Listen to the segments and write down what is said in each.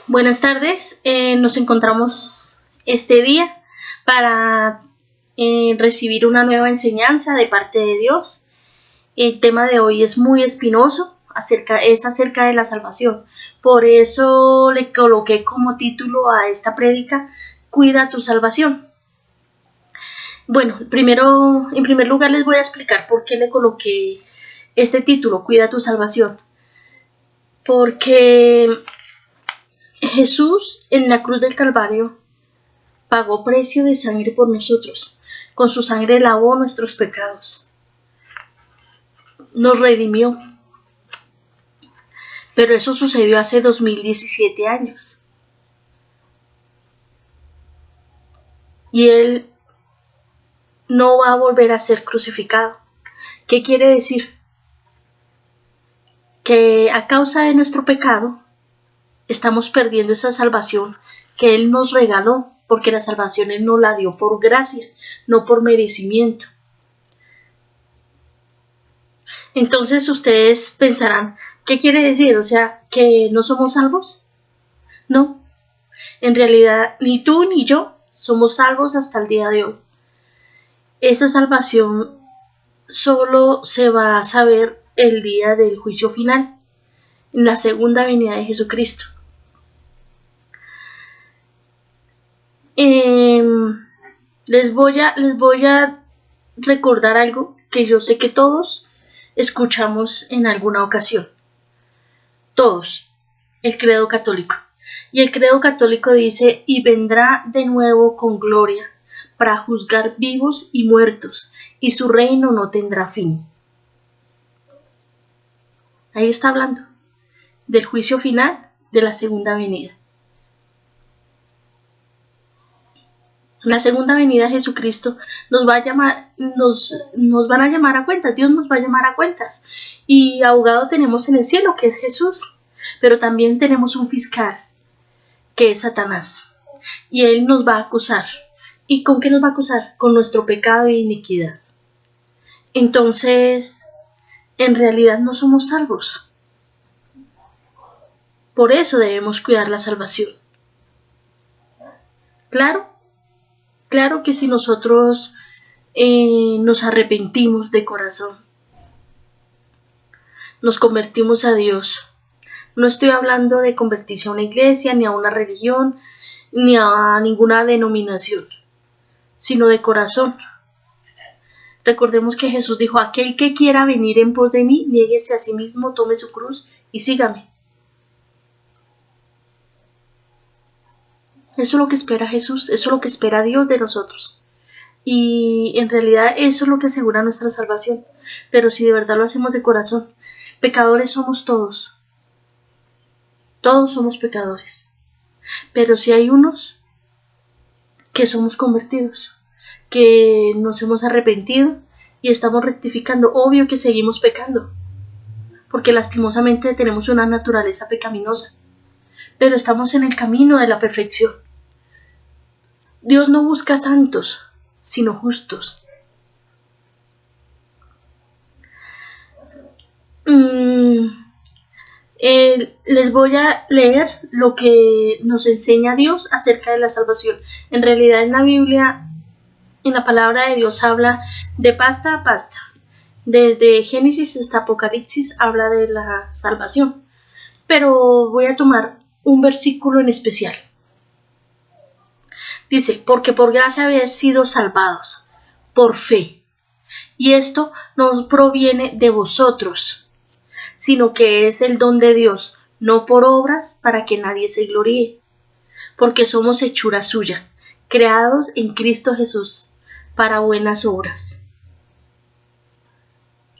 Buenas tardes, nos encontramos este día para recibir una nueva enseñanza de parte de Dios. El tema de hoy es muy espinoso, es acerca de la salvación. Por eso le coloqué como título a esta prédica, Cuida tu salvación. Bueno, en primer lugar les voy a explicar por qué le coloqué este título, Cuida tu salvación. Porque Jesús en la cruz del Calvario pagó precio de sangre por nosotros. Con su sangre lavó nuestros pecados. Nos redimió. Pero eso sucedió hace 2017 años. Y Él no va a volver a ser crucificado. ¿Qué quiere decir? Que a causa de nuestro pecado estamos perdiendo esa salvación que Él nos regaló, porque la salvación Él nos la dio por gracia, no por merecimiento. Entonces ustedes pensarán, ¿qué quiere decir? O sea, ¿que no somos salvos? No, en realidad ni tú ni yo somos salvos hasta el día de hoy. Esa salvación solo se va a saber el día del juicio final, en la segunda venida de Jesucristo. Les voy a recordar algo que yo sé que todos escuchamos en alguna ocasión. Todos. El credo católico. Y el credo católico dice: y vendrá de nuevo con gloria para juzgar vivos y muertos, y su reino no tendrá fin. Ahí está hablando del juicio final, de la segunda venida. La segunda venida de Jesucristo nos va a llamar, nos van a llamar a cuentas. Dios nos va a llamar a cuentas. Y abogado tenemos en el cielo, que es Jesús, pero también tenemos un fiscal, que es Satanás, y Él nos va a acusar. ¿Y con qué nos va a acusar? Con nuestro pecado e iniquidad. Entonces, en realidad no somos salvos. Por eso debemos cuidar la salvación. Claro que si nosotros nos arrepentimos de corazón, nos convertimos a Dios. No estoy hablando de convertirse a una iglesia, ni a una religión, ni a ninguna denominación, sino de corazón. Recordemos que Jesús dijo: aquel que quiera venir en pos de mí, niéguese a sí mismo, tome su cruz y sígame. Eso es lo que espera Jesús, eso es lo que espera Dios de nosotros. Y en realidad eso es lo que asegura nuestra salvación. Pero si de verdad lo hacemos de corazón, pecadores somos todos. Todos somos pecadores. Pero si hay unos que somos convertidos, que nos hemos arrepentido y estamos rectificando. Obvio que seguimos pecando, porque lastimosamente tenemos una naturaleza pecaminosa, pero estamos en el camino de la perfección. Dios no busca santos, sino justos. Les voy a leer lo que nos enseña Dios acerca de la salvación. En realidad en la Biblia, en la palabra de Dios habla de pasta a pasta. Desde Génesis hasta Apocalipsis habla de la salvación. Pero voy a tomar un versículo en especial. Dice: porque por gracia habéis sido salvados, por fe. Y esto no proviene de vosotros, sino que es el don de Dios, no por obras, para que nadie se gloríe. Porque somos hechura suya, creados en Cristo Jesús, para buenas obras,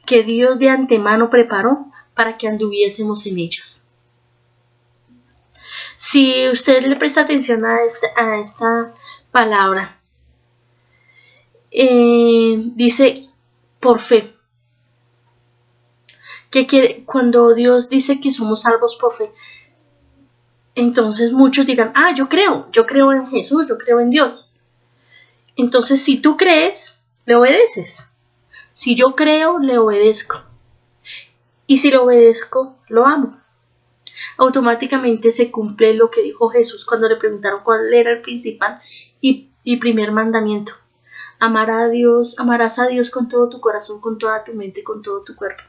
que Dios de antemano preparó para que anduviésemos en ellos. Si usted le presta atención a esta palabra, dice por fe. ¿Qué quiere? Cuando Dios dice que somos salvos por fe, entonces muchos dirán: yo creo en Jesús, yo creo en Dios. Entonces, si tú crees, le obedeces. Si yo creo, le obedezco. Y si le obedezco, lo amo. automáticamente se cumple lo que dijo Jesús cuando le preguntaron cuál era el principal y primer mandamiento. Amarás a Dios con todo tu corazón, con toda tu mente, con todo tu cuerpo.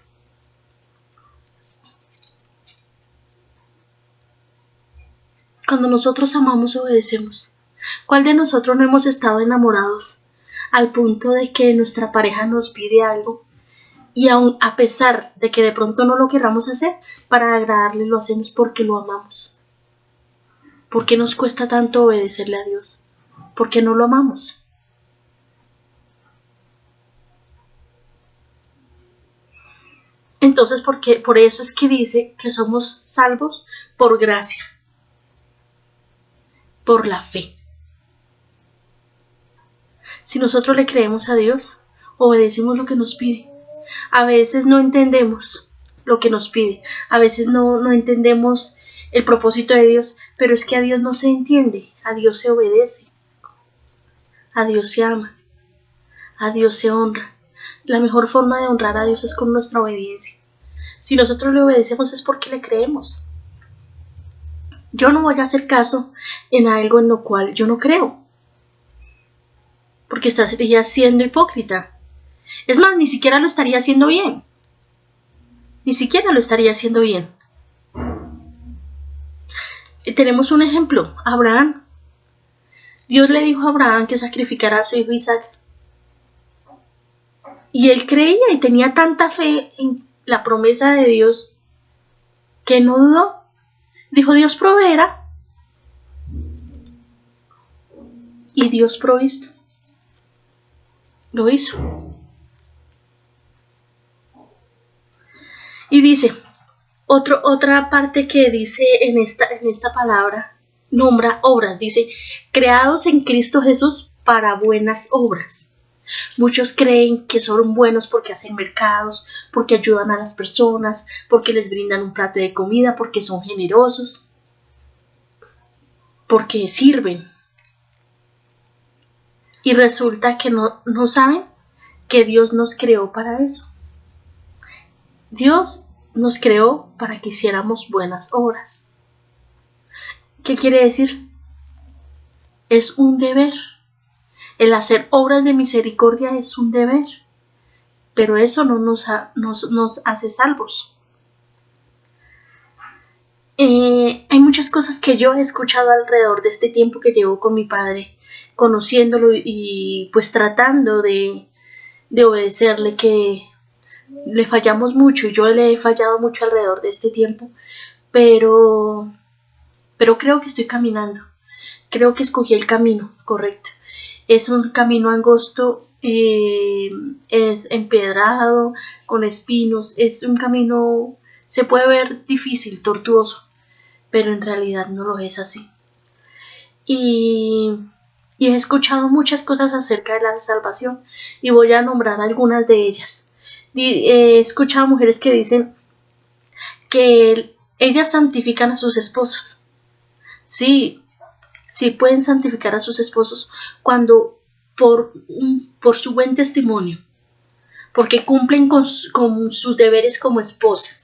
Cuando nosotros amamos, obedecemos. ¿Cuál de nosotros no hemos estado enamorados al punto de que nuestra pareja nos pide algo y aun a pesar de que de pronto no lo querramos hacer, para agradarle lo hacemos porque lo amamos? ¿Por qué nos cuesta tanto obedecerle a Dios? Porque no lo amamos. Entonces, por eso es que dice que somos salvos por gracia, por la fe. Si nosotros le creemos a Dios, obedecemos lo que nos pide. A veces no entendemos lo que nos pide, a veces no entendemos el propósito de Dios, pero es que a Dios no se entiende, a Dios se obedece, a Dios se ama, a Dios se honra. La mejor forma de honrar a Dios es con nuestra obediencia. Si nosotros le obedecemos es porque le creemos. Yo no voy a hacer caso en algo en lo cual yo no creo, porque estaría siendo hipócrita. Es más, ni siquiera lo estaría haciendo bien. Ni siquiera lo estaría haciendo bien. Tenemos un ejemplo, Abraham. Dios le dijo a Abraham que sacrificara a su hijo Isaac. Y él creía y tenía tanta fe en la promesa de Dios que no dudó. Dijo, Dios proveerá. Y Dios provisto. Lo hizo. Y dice, otra parte que dice en esta palabra, nombra obras, dice, creados en Cristo Jesús para buenas obras. Muchos creen que son buenos porque hacen mercados, porque ayudan a las personas, porque les brindan un plato de comida, porque son generosos, porque sirven. Y resulta que no saben que Dios nos creó para eso. Dios nos creó para que hiciéramos buenas obras. ¿Qué quiere decir? Es un deber. El hacer obras de misericordia es un deber, pero eso no nos hace salvos. Hay muchas cosas que yo he escuchado alrededor de este tiempo que llevo con mi padre, conociéndolo y pues tratando de obedecerle, que le fallamos mucho, yo le he fallado mucho alrededor de este tiempo, pero creo que estoy caminando, creo que escogí el camino correcto. Es un camino angosto, es empedrado, con espinos, es un camino, se puede ver difícil, tortuoso, pero en realidad no lo es así. Y he escuchado muchas cosas acerca de la salvación y voy a nombrar algunas de ellas. He escuchado mujeres que dicen que ellas santifican a sus esposos. Sí pueden santificar a sus esposos cuando por su buen testimonio, porque cumplen con sus deberes como esposa.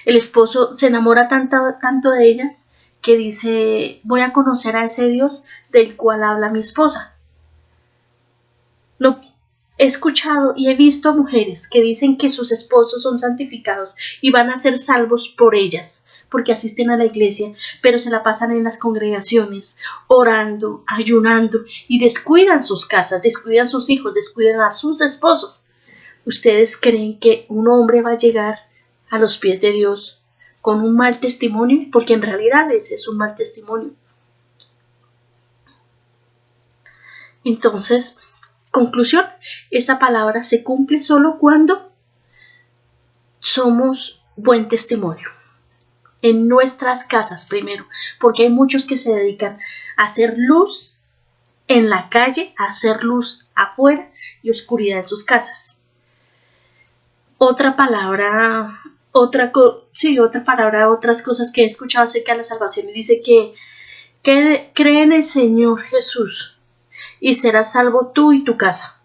El esposo se enamora tanto de ellas que dice, voy a conocer a ese Dios del cual habla mi esposa. He escuchado y he visto mujeres que dicen que sus esposos son santificados y van a ser salvos por ellas, porque asisten a la iglesia, pero se la pasan en las congregaciones, orando, ayunando, y descuidan sus casas, descuidan sus hijos, descuidan a sus esposos. ¿Ustedes creen que un hombre va a llegar a los pies de Dios con un mal testimonio? Porque en realidad ese es un mal testimonio. Entonces, conclusión, esa palabra se cumple solo cuando somos buen testimonio. En nuestras casas primero, porque hay muchos que se dedican a hacer luz en la calle, a hacer luz afuera y oscuridad en sus casas. Otra palabra, otras cosas que he escuchado acerca de la salvación, y dice que cree en el Señor Jesús y serás salvo tú y tu casa.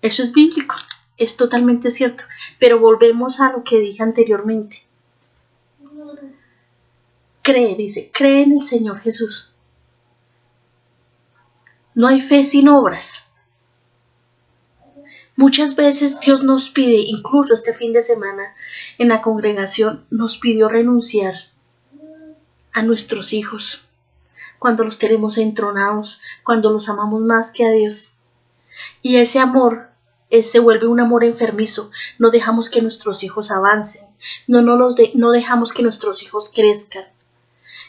Eso es bíblico, es totalmente cierto, pero volvemos a lo que dije anteriormente. Cree, dice, cree en el Señor Jesús. No hay fe sin obras. Muchas veces Dios nos pide, incluso este fin de semana en la congregación, nos pidió renunciar a nuestros hijos cuando los tenemos entronados, cuando los amamos más que a Dios. Y ese amor se vuelve un amor enfermizo. No dejamos que nuestros hijos avancen, no dejamos que nuestros hijos crezcan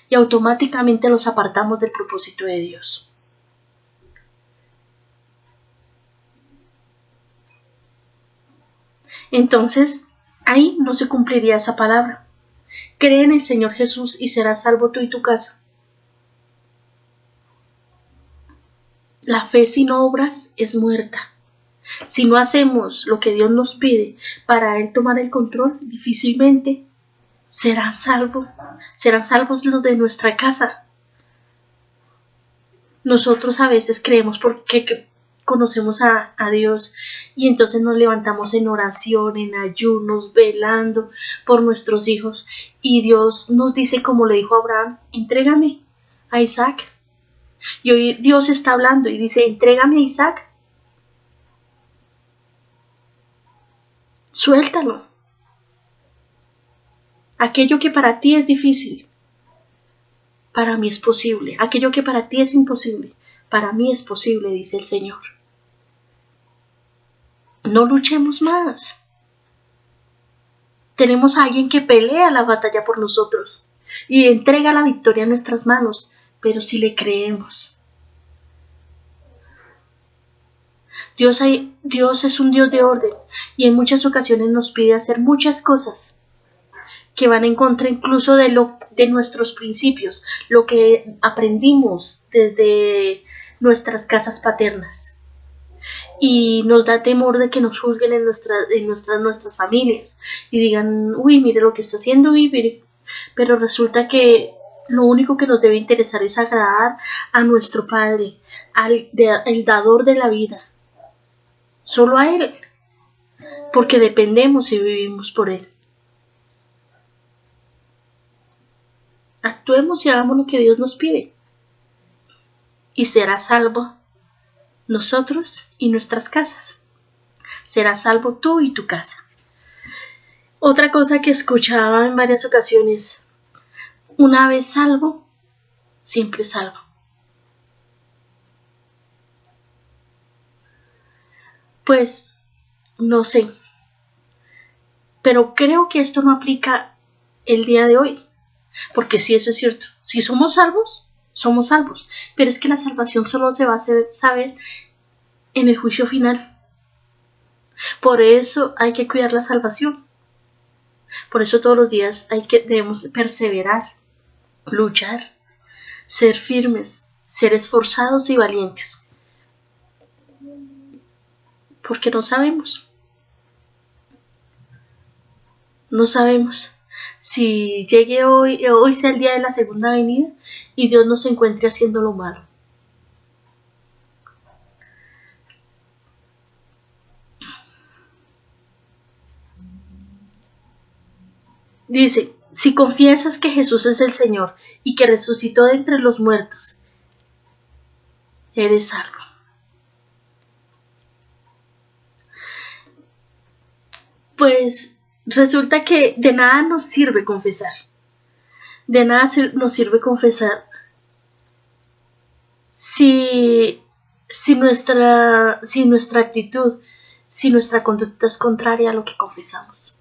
y automáticamente los apartamos del propósito de Dios. Entonces, ahí no se cumpliría esa palabra. Cree en el Señor Jesús y serás salvo tú y tu casa. La fe sin obras es muerta. Si no hacemos lo que Dios nos pide para Él tomar el control, difícilmente serán salvos los de nuestra casa. Nosotros a veces creemos porque conocemos a Dios y entonces nos levantamos en oración, en ayunos, velando por nuestros hijos, y Dios nos dice, como le dijo a Abraham, entrégame a Isaac. Y hoy Dios está hablando y dice, entrégame a Isaac. Suéltalo. Aquello que para ti es difícil, para mí es posible. Aquello que para ti es imposible, para mí es posible, dice el Señor. No luchemos más. Tenemos a alguien que pelea la batalla por nosotros y entrega la victoria en nuestras manos, pero si le creemos. Dios es un Dios de orden y en muchas ocasiones nos pide hacer muchas cosas que van en contra incluso de nuestros principios, lo que aprendimos desde nuestras casas paternas. Y nos da temor de que nos juzguen en nuestras familias y digan, uy, mire lo que está haciendo, uy, mire. Pero resulta que lo único que nos debe interesar es agradar a nuestro Padre, el dador de la vida, solo a Él, porque dependemos y vivimos por Él. Actuemos y hagamos lo que Dios nos pide y será salvo nosotros y nuestras casas. Será salvo tú y tu casa. Otra cosa que escuchaba en varias ocasiones, una vez salvo, siempre salvo. Pues, no sé, pero creo que esto no aplica el día de hoy, porque sí, eso es cierto. Si somos salvos, somos salvos, pero es que la salvación solo se va a saber en el juicio final. Por eso hay que cuidar la salvación. Por eso todos los días debemos perseverar, luchar, ser firmes, ser esforzados y valientes. Porque no sabemos. No sabemos si llegue hoy sea el día de la segunda venida y Dios nos encuentre haciendo lo malo. Dice, si confiesas que Jesús es el Señor y que resucitó de entre los muertos, eres salvo. Pues resulta que de nada nos sirve confesar. De nada nos sirve confesar si nuestra actitud, si nuestra conducta es contraria a lo que confesamos.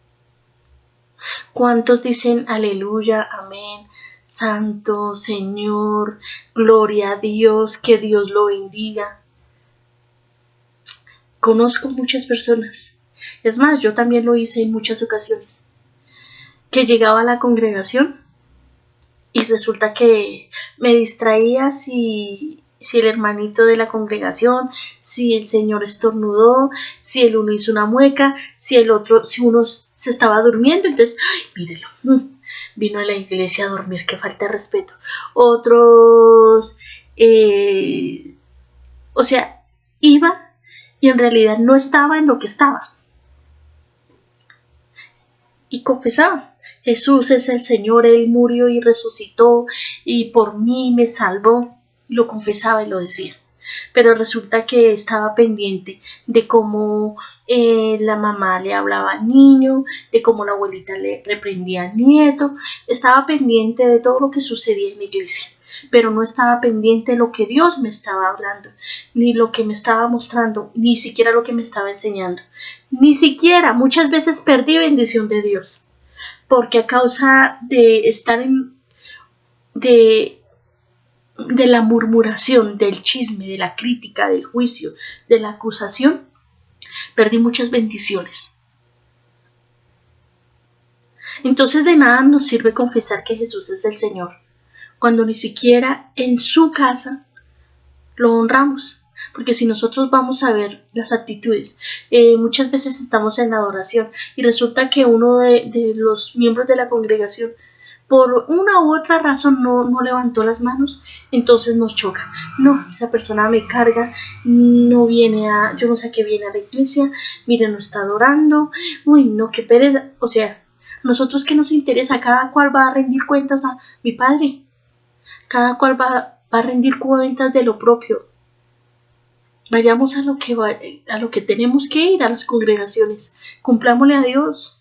¿Cuántos dicen aleluya, amén, santo, Señor, gloria a Dios, que Dios lo bendiga? Conozco muchas personas, es más, yo también lo hice en muchas ocasiones, que llegaba a la congregación y resulta que me distraía si el hermanito de la congregación, si el señor estornudó, si el uno hizo una mueca, si uno se estaba durmiendo, entonces, ay, mírelo, vino a la iglesia a dormir, qué falta de respeto. Otros, o sea, iba y en realidad no estaba en lo que estaba. Y confesaba. Jesús es el Señor, Él murió y resucitó y por mí me salvó. Lo confesaba y lo decía. Pero resulta que estaba pendiente de cómo la mamá le hablaba al niño, de cómo la abuelita le reprendía al nieto. Estaba pendiente de todo lo que sucedía en la iglesia, pero no estaba pendiente de lo que Dios me estaba hablando, ni lo que me estaba mostrando, ni siquiera lo que me estaba enseñando. Ni siquiera, muchas veces perdí bendición de Dios, porque a causa de estar de la murmuración, del chisme, de la crítica, del juicio, de la acusación, perdí muchas bendiciones. Entonces de nada nos sirve confesar que Jesús es el Señor, cuando ni siquiera en su casa lo honramos. Porque si nosotros vamos a ver las actitudes, muchas veces estamos en la adoración y resulta que uno de los miembros de la congregación por una u otra razón no levantó las manos, entonces nos choca. No, esa persona me carga, no viene yo no sé a qué viene a la iglesia, mire, no está adorando, uy, no, qué pereza. O sea, nosotros qué nos interesa, cada cual va a rendir cuentas a mi Padre, cada cual va a rendir cuentas de lo propio. Vayamos a lo que tenemos que ir, a las congregaciones, cumplámosle a Dios.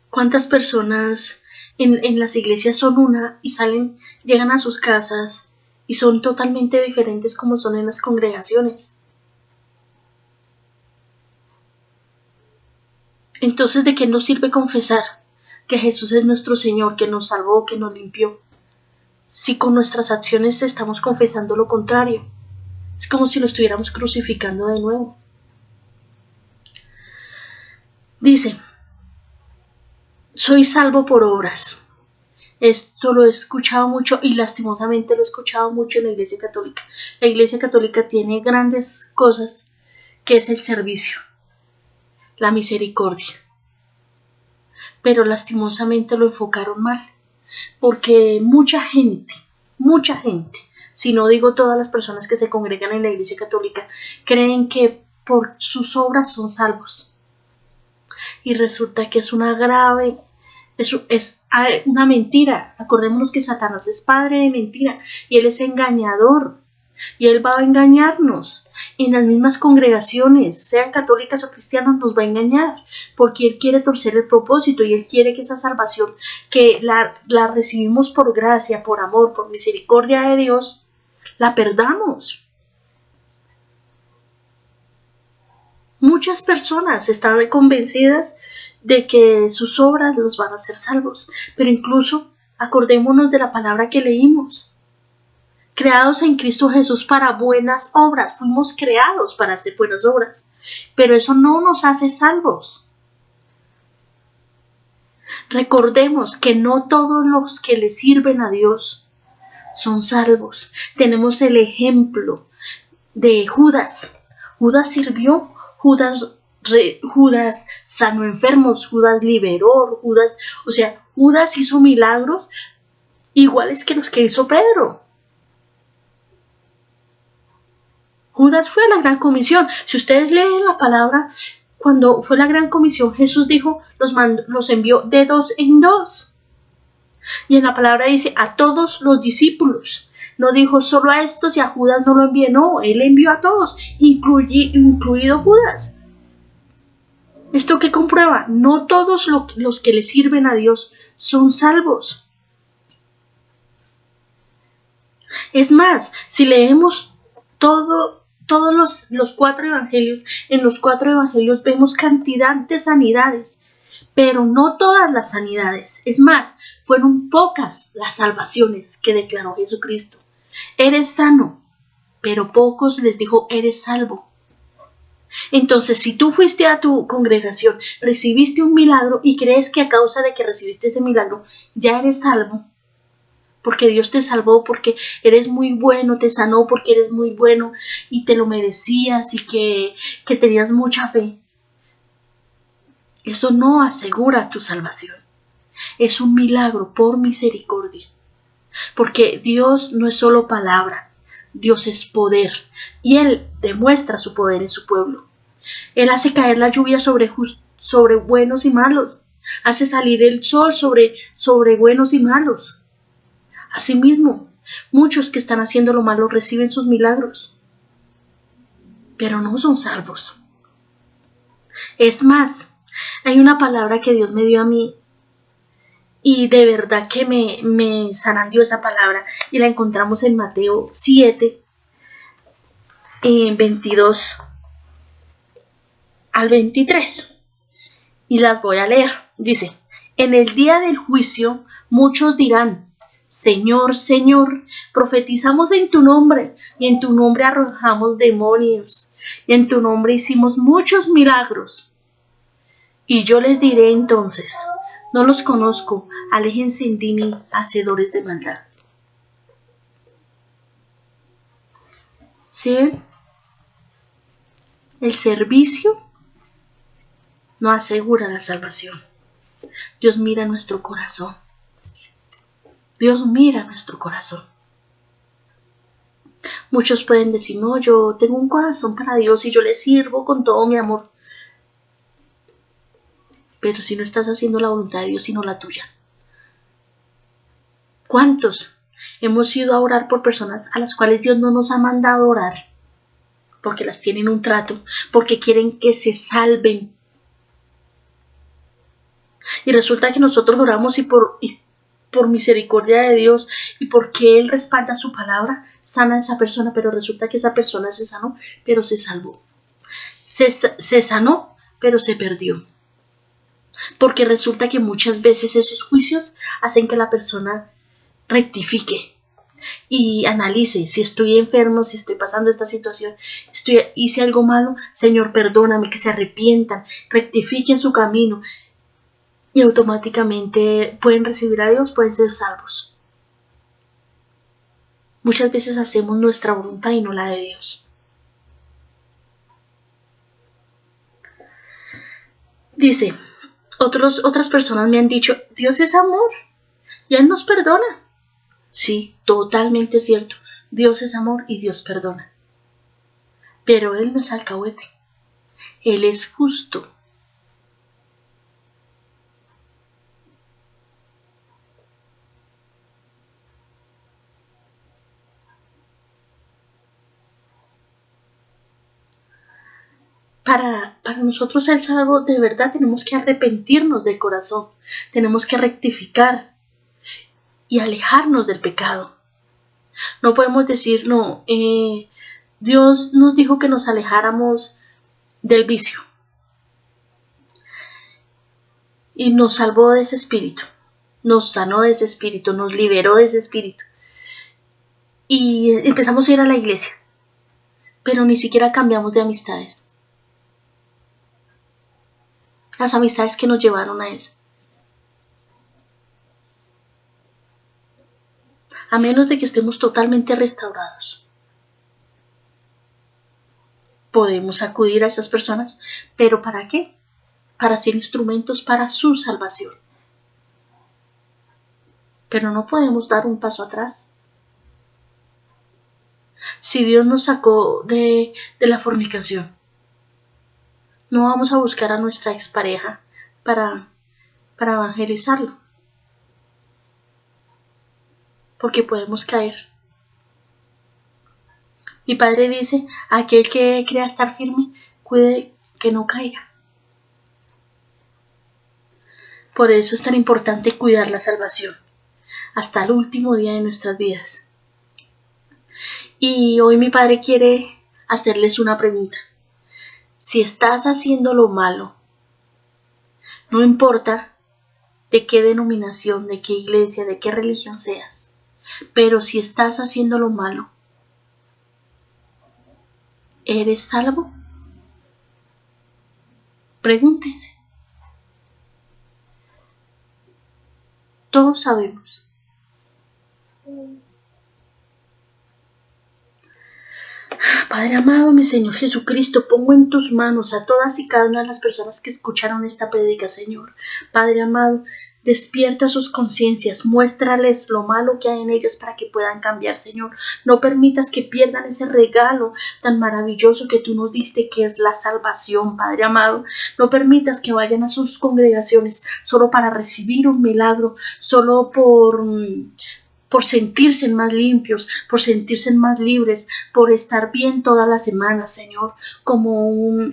¿Cuántas personas en las iglesias son una y llegan a sus casas y son totalmente diferentes como son en las congregaciones? Entonces, ¿de qué nos sirve confesar que Jesús es nuestro Señor, que nos salvó, que nos limpió, si con nuestras acciones estamos confesando lo contrario? Es como si lo estuviéramos crucificando de nuevo. Dice: soy salvo por obras. Esto lo he escuchado mucho y lastimosamente lo he escuchado mucho en la Iglesia Católica. La Iglesia Católica tiene grandes cosas, que es el servicio, la misericordia. Pero lastimosamente lo enfocaron mal, porque mucha gente, si no digo todas las personas que se congregan en la Iglesia Católica, creen que por sus obras son salvos. Y resulta que es una grave, es una mentira. Acordémonos que Satanás es padre de mentira y él es engañador y él va a engañarnos en las mismas congregaciones, sean católicas o cristianas, nos va a engañar porque él quiere torcer el propósito y él quiere que esa salvación que la recibimos por gracia, por amor, por misericordia de Dios, la perdamos. Muchas personas están convencidas de que sus obras los van a hacer salvos, pero incluso acordémonos de la palabra que leímos. Creados en Cristo Jesús para buenas obras, fuimos creados para hacer buenas obras, pero eso no nos hace salvos. Recordemos que no todos los que le sirven a Dios son salvos. Tenemos el ejemplo de Judas. Judas sirvió, Judas sanó enfermos, Judas liberó, Judas hizo milagros iguales que los que hizo Pedro. Judas fue a la gran comisión. Si ustedes leen la palabra, cuando fue la gran comisión, Jesús dijo, los envió de 2 en 2. Y en la palabra dice a todos los discípulos. No dijo solo a estos y a Judas no lo envió, no, él envió a todos, incluido Judas. ¿Esto qué comprueba? No todos los que le sirven a Dios son salvos. Es más, si leemos todos los 4 evangelios, en los 4 evangelios vemos cantidad de sanidades, pero no todas las sanidades. Es más, fueron pocas las salvaciones que declaró Jesucristo. Eres sano, pero pocos les dijo, eres salvo. Entonces, si tú fuiste a tu congregación, recibiste un milagro y crees que a causa de que recibiste ese milagro ya eres salvo, porque Dios te salvó, porque eres muy bueno, te sanó porque eres muy bueno y te lo merecías y que tenías mucha fe, eso no asegura tu salvación. Es un milagro por misericordia, porque Dios no es solo palabra, Dios es poder y Él demuestra su poder en su pueblo. Él hace caer la lluvia sobre sobre buenos y malos. Hace salir el sol sobre buenos y malos. Asimismo, muchos que están haciendo lo malo reciben sus milagros, pero no son salvos. Es más, hay una palabra que Dios me dio a mí y de verdad que me zarandeó esa palabra, y la encontramos en Mateo 7, 22 al 23. Y las voy a leer. Dice: en el día del juicio muchos dirán: Señor, Señor, profetizamos en tu nombre, y en tu nombre arrojamos demonios, y en tu nombre hicimos muchos milagros. Y yo les diré entonces: no los conozco, aléjense de mí, hacedores de maldad. ¿Sí? El servicio no asegura la salvación. Dios mira nuestro corazón. Dios mira nuestro corazón. Muchos pueden decir: no, yo tengo un corazón para Dios y yo le sirvo con todo mi amor. Pero si no estás haciendo la voluntad de Dios sino la tuya. ¿Cuántos hemos ido a orar por personas a las cuales Dios no nos ha mandado orar? Porque las tienen un trato, porque quieren que se salven. Y resulta que nosotros oramos y por misericordia de Dios y porque Él respalda su palabra, sana a esa persona, pero resulta que esa persona se sanó, pero se salvó. Se sanó, pero se perdió. Porque resulta que muchas veces esos juicios hacen que la persona rectifique y analice: si estoy enfermo, si estoy pasando esta situación, hice algo malo, Señor, perdóname, que se arrepientan, rectifiquen su camino, y automáticamente pueden recibir a Dios, pueden ser salvos. Muchas veces hacemos nuestra voluntad y no la de Dios. Dice: otras personas me han dicho: Dios es amor y Él nos perdona. Sí, totalmente cierto. Dios es amor y Dios perdona. Pero Él no es alcahuete. Él es justo. Para nosotros el salvo, de verdad tenemos que arrepentirnos del corazón. Tenemos que rectificar y alejarnos del pecado. No podemos decir: no, Dios nos dijo que nos alejáramos del vicio y nos salvó de ese espíritu, nos sanó de ese espíritu, nos liberó de ese espíritu, y empezamos a ir a la iglesia, pero ni siquiera cambiamos de amistades, las amistades que nos llevaron a eso. A menos de que estemos totalmente restaurados, podemos acudir a esas personas, pero ¿para qué? Para ser instrumentos para su salvación. Pero no podemos dar un paso atrás. Si Dios nos sacó de la fornicación, no vamos a buscar a nuestra expareja para evangelizarlo, porque podemos caer. Mi padre dice: aquel que crea estar firme, cuide que no caiga. Por eso es tan importante cuidar la salvación hasta el último día de nuestras vidas. Y hoy mi padre quiere hacerles una pregunta. Si estás haciendo lo malo, no importa de qué denominación, de qué iglesia, de qué religión seas, pero si estás haciendo lo malo, ¿eres salvo? Pregúntense. Todos sabemos. Padre amado, mi Señor Jesucristo, pongo en tus manos a todas y cada una de las personas que escucharon esta prédica, Señor. Padre amado, despierta sus conciencias, muéstrales lo malo que hay en ellas para que puedan cambiar, Señor. No permitas que pierdan ese regalo tan maravilloso que tú nos diste, que es la salvación, Padre amado. No permitas que vayan a sus congregaciones solo para recibir un milagro, solo por sentirse más limpios, por sentirse más libres, por estar bien toda la semana, Señor, como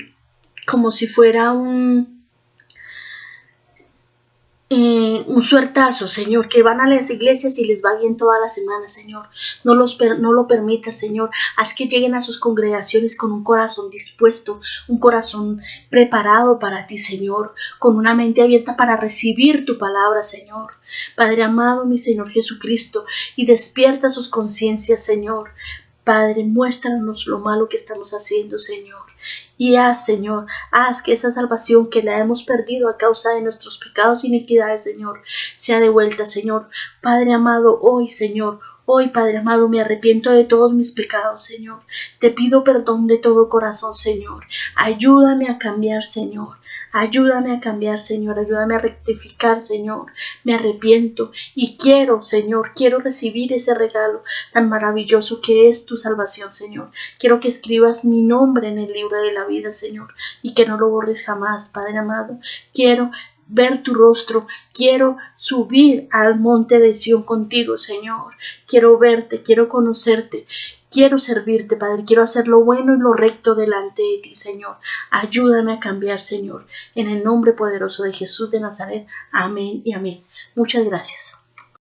si fuera un suertazo, Señor, que van a las iglesias y les va bien toda la semana, Señor. No lo permitas, Señor. Haz que lleguen a sus congregaciones con un corazón dispuesto, un corazón preparado para ti, Señor, con una mente abierta para recibir tu palabra, Señor. Padre amado, mi Señor Jesucristo, y despierta sus conciencias, Señor. Padre, muéstranos lo malo que estamos haciendo, Señor. Y Señor, haz que esa salvación que la hemos perdido a causa de nuestros pecados e iniquidades, Señor, sea devuelta, Señor. Padre amado, hoy, Señor, hoy, Padre amado, me arrepiento de todos mis pecados, Señor. Te pido perdón de todo corazón, Señor. Ayúdame a cambiar, Señor. Ayúdame a cambiar, Señor. Ayúdame a rectificar, Señor. Me arrepiento y quiero, Señor, quiero recibir ese regalo tan maravilloso que es tu salvación, Señor. Quiero que escribas mi nombre en el libro de la vida, Señor, y que no lo borres jamás, Padre amado. Quiero ver tu rostro, quiero subir al monte de Sión contigo, Señor. Quiero verte, quiero conocerte, quiero servirte, Padre. Quiero hacer lo bueno y lo recto delante de ti, Señor. Ayúdame a cambiar, Señor. En el nombre poderoso de Jesús de Nazaret. Amén y amén. Muchas gracias.